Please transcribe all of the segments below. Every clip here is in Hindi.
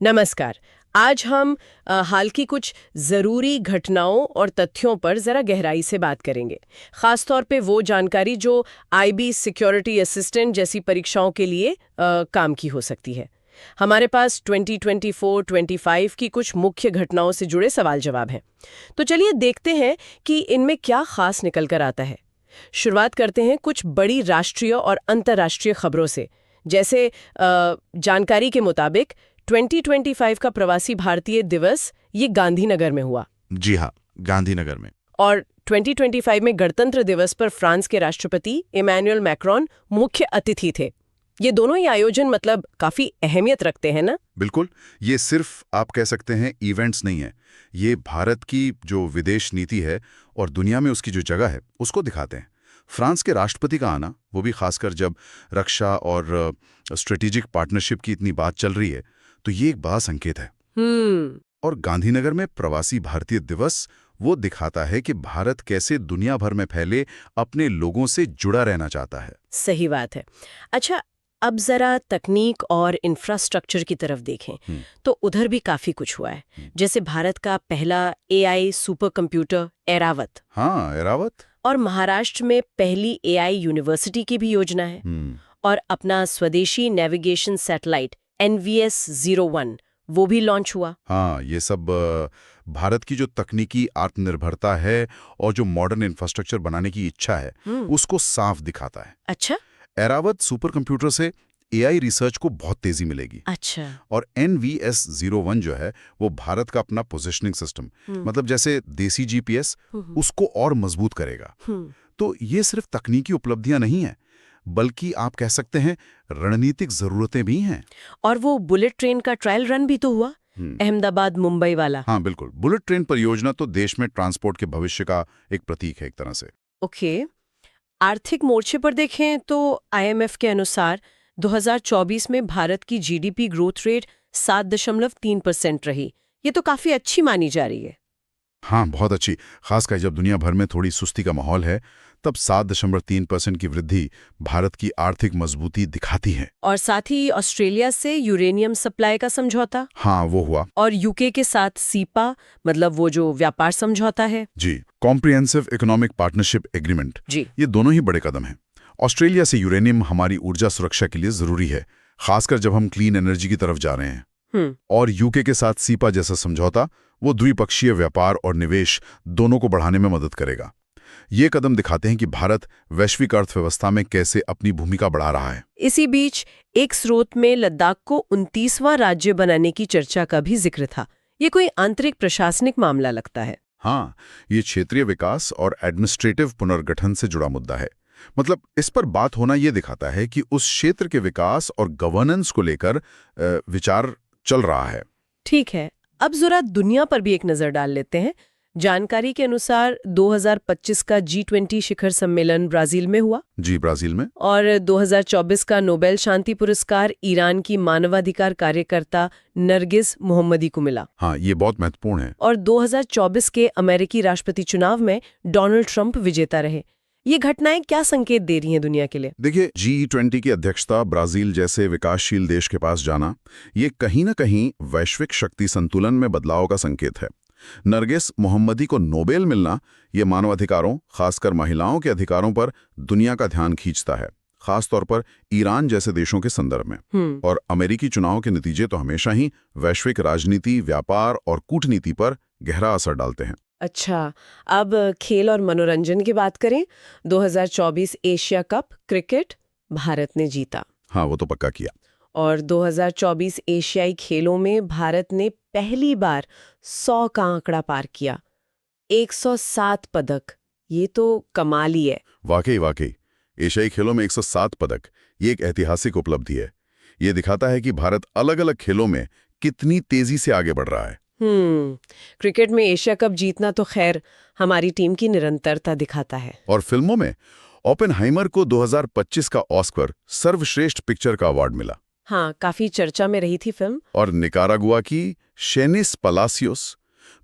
नमस्कार। आज हम हाल की कुछ ज़रूरी घटनाओं और तथ्यों पर ज़रा गहराई से बात करेंगे। ख़ास तौर पे वो जानकारी जो आईबी सिक्योरिटी असिस्टेंट जैसी परीक्षाओं के लिए काम की हो सकती है। हमारे पास 2024-25 की कुछ मुख्य घटनाओं से जुड़े सवाल जवाब हैं। तो चलिए देखते हैं कि इनमें क्या ख़ास निकल कर आता है। शुरुआत करते हैं कुछ बड़ी राष्ट्रीय और अंतर्राष्ट्रीय खबरों से। जैसे जानकारी के मुताबिक 2025 का प्रवासी भारतीय दिवस ये गांधीनगर में हुआ। जी हाँ, गांधीनगर में। और 2025 में गणतंत्र दिवस पर फ्रांस के राष्ट्रपति इमैनुअल मैक्रोन मुख्य अतिथि थे। ये दोनों ही आयोजन मतलब काफी अहमियत रखते हैं ना? बिल्कुल, ये सिर्फ आप कह सकते हैं इवेंट्स नहीं है। ये भारत की जो विदेश नीति है और दुनिया में उसकी जो जगह है, उसको दिखाते हैं। फ्रांस के राष्ट्रपति का आना, वो भी खासकर जब रक्षा और स्ट्रेटेजिक पार्टनरशिप की इतनी बात चल रही है, तो ये एक बड़ा संकेत है। और गांधीनगर में प्रवासी भारतीय दिवस वो दिखाता है कि भारत कैसे दुनिया भर में फैले अपने लोगों से जुड़ा रहना चाहता है। सही बात है। अच्छा, अब जरा तकनीक और इंफ्रास्ट्रक्चर की तरफ देखें तो उधर भी काफी कुछ हुआ है। जैसे भारत का पहला एआई सुपर कंप्यूटर एरावत। हाँ, एरावत। और महाराष्ट्र में पहली एआई यूनिवर्सिटी की भी योजना है। और अपना स्वदेशी नेविगेशन सैटेलाइट NVS-01 वो भी लॉन्च हुआ। हाँ, ये सब भारत की जो तकनीकी आत्मनिर्भरता है और जो मॉडर्न इंफ्रास्ट्रक्चर बनाने की इच्छा है, उसको साफ दिखाता है। अच्छा। एरावत सुपर कंप्यूटर से एआई रिसर्च को बहुत तेजी मिलेगी। अच्छा। और NVS-01 जो है वो भारत का अपना पोजिशनिंग सिस्टम, मतलब जैसे देसी जीपीएस, उसको और मजबूत करेगा। तो ये सिर्फ तकनीकी उपलब्धियां नहीं है, बल्कि आप कह सकते हैं रणनीतिक जरूरतें भी हैं। और वो बुलेट ट्रेन का ट्रायल रन भी तो हुआ, अहमदाबाद मुंबई वाला। हाँ बिल्कुल, बुलेट ट्रेन परियोजना तो देश में ट्रांसपोर्ट के भविष्य का एक प्रतीक है एक तरह से। ओके। आर्थिक मोर्चे पर देखें तो IMF के अनुसार 2024 में भारत की GDP ग्रोथ रेट 7.3% रही। ये तो काफी अच्छी मानी जा रही है। हाँ, बहुत अच्छी। खासकर जब दुनिया भर में थोड़ी सुस्ती का माहौल है, तब 7.3% की वृद्धि भारत की आर्थिक मजबूती दिखाती है। और साथ ही ऑस्ट्रेलिया से यूरेनियम सप्लाई का समझौता। हाँ, वो हुआ। और यूके के साथ सीपा, मतलब वो जो व्यापार समझौता है। जी, कॉम्प्रिहेंसिव इकोनॉमिक पार्टनरशिप एग्रीमेंट। जी, ये दोनों ही बड़े कदम हैं। ऑस्ट्रेलिया से यूरेनियम हमारी ऊर्जा सुरक्षा के लिए जरूरी है, खासकर जब हम क्लीन एनर्जी की तरफ जा रहे हैं। और यूके के साथ सीपा जैसा समझौता वो द्विपक्षीय व्यापार और निवेश दोनों को बढ़ाने में मदद करेगा। ये कदम दिखाते हैं कि भारत वैश्विक अर्थव्यवस्था में कैसे अपनी भूमिका बढ़ा रहा है। इसी बीच एक स्रोत में लद्दाख को 29वां राज्य बनाने की चर्चा का भी जिक्र था। ये कोई आंतरिक प्रशासनिक मामला लगता है। हाँ, ये क्षेत्रीय विकास और एडमिनिस्ट्रेटिव पुनर्गठन से जुड़ा मुद्दा है। मतलब इस पर बात होना ये दिखाता है कि उस क्षेत्र के विकास और गवर्नेंस को लेकर विचार चल रहा है। ठीक है, अब जरा दुनिया पर भी एक नजर डाल लेते हैं। जानकारी के अनुसार 2025 का G20 शिखर सम्मेलन ब्राजील में हुआ। जी, ब्राजील में। और 2024 का नोबेल शांति पुरस्कार ईरान की मानवाधिकार कार्यकर्ता नरगिस मोहम्मदी को मिला। हाँ, ये बहुत महत्वपूर्ण है। और 2024 के अमेरिकी राष्ट्रपति चुनाव में डोनाल्ड ट्रंप विजेता रहे। ये घटनाएं क्या संकेत दे रही हैं दुनिया के लिए? देखिए, G20 की अध्यक्षता ब्राजील जैसे विकासशील देश के पास जाना, ये कहीं ना कहीं वैश्विक शक्ति संतुलन में बदलाव का संकेत है। नरगिस मोहम्मदी को नोबेल मिलना, ये मानवाधिकारों, खासकर महिलाओं के अधिकारों पर दुनिया का ध्यान खींचता है, खासतौर पर ईरान जैसे देशों के संदर्भ में। और अमेरिकी चुनाव के नतीजे तो हमेशा ही वैश्विक राजनीति, व्यापार और कूटनीति पर गहरा असर डालते हैं। अच्छा, अब खेल और मनोरंजन की बात करें। 2024 एशिया कप क्रिकेट भारत ने जीता। हाँ, वो तो पक्का किया। और 2024 एशियाई खेलों में भारत ने पहली बार 100 का आंकड़ा पार किया। 107 पदक, ये तो कमाल ही है। वाकई एशियाई खेलों में 107 पदक, ये एक ऐतिहासिक उपलब्धि है। ये दिखाता है कि भारत अलग अलग खेलों में कितनी तेजी से आगे बढ़ रहा है। क्रिकेट में एशिया कप जीतना तो खैर हमारी टीम की निरंतरता दिखाता है। और फिल्मों में ओपेनहाइमर को 2025 का ऑस्कर सर्वश्रेष्ठ पिक्चर का अवार्ड मिला। हाँ, काफी चर्चा में रही थी फिल्म। और निकारागुआ की शेनिस पलासियोस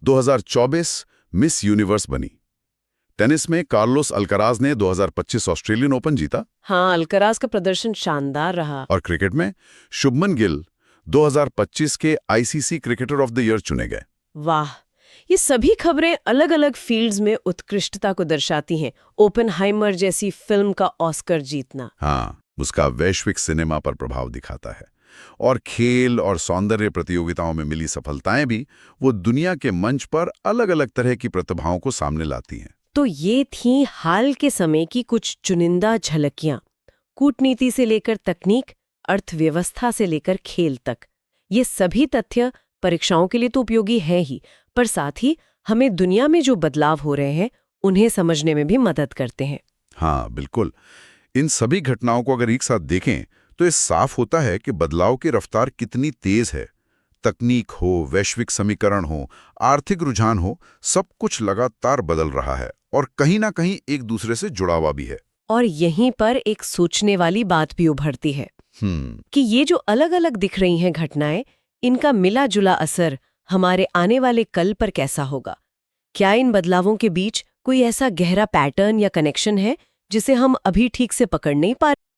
2024 मिस यूनिवर्स बनी। टेनिस में कार्लोस अल्कराज ने 2025 ऑस्ट्रेलियन ओपन जीता। हाँ, अल्कराज का प्रदर्शन शानदार रहा। और क्रिकेट में शुभमन गिल 2025 के ICC cricketer of the year चुने गए। वाह, ये सभी खबरें अलग-अलग फील्ड्स में उत्कृष्टता को दर्शाती हैं। ओपेनहाइमर जैसी फिल्म का ऑस्कर जीतना। हाँ, उसका वैश्विक सिनेमा पर प्रभाव दिखाता है। और खेल और सौंदर्य प्रतियोगिताओं में मिली सफलताएं भी वो दुनिया के मंच पर अलग-अलग तरह की प्रतिभाओं को सामने लाती हैं। तो ये थी हाल के समय की कुछ चुनिंदा झलकियां, कूटनीति से लेकर तकनीक, अर्थव्यवस्था से लेकर खेल तक। ये सभी तथ्य परीक्षाओं के लिए तो उपयोगी है ही, पर साथ ही हमें दुनिया में जो बदलाव हो रहे हैं उन्हें समझने में भी मदद करते हैं। हाँ, बिल्कुल। इन सभी घटनाओं को अगर एक साथ देखें तो ये साफ होता है कि बदलाव की रफ्तार कितनी तेज है। तकनीक हो, वैश्विक समीकरण हो, आर्थिक रुझान हो, सब कुछ लगातार बदल रहा है और कहीं ना कहीं एक दूसरे से जुड़ा हुआ भी है। और यहीं पर एक सोचने वाली बात भी उभरती है कि ये जो अलग-अलग दिख रही हैं घटनाएं, इनका मिला जुला असर हमारे आने वाले कल पर कैसा होगा? क्या इन बदलावों के बीच कोई ऐसा गहरा पैटर्न या कनेक्शन है जिसे हम अभी ठीक से पकड़ नहीं पा रहे?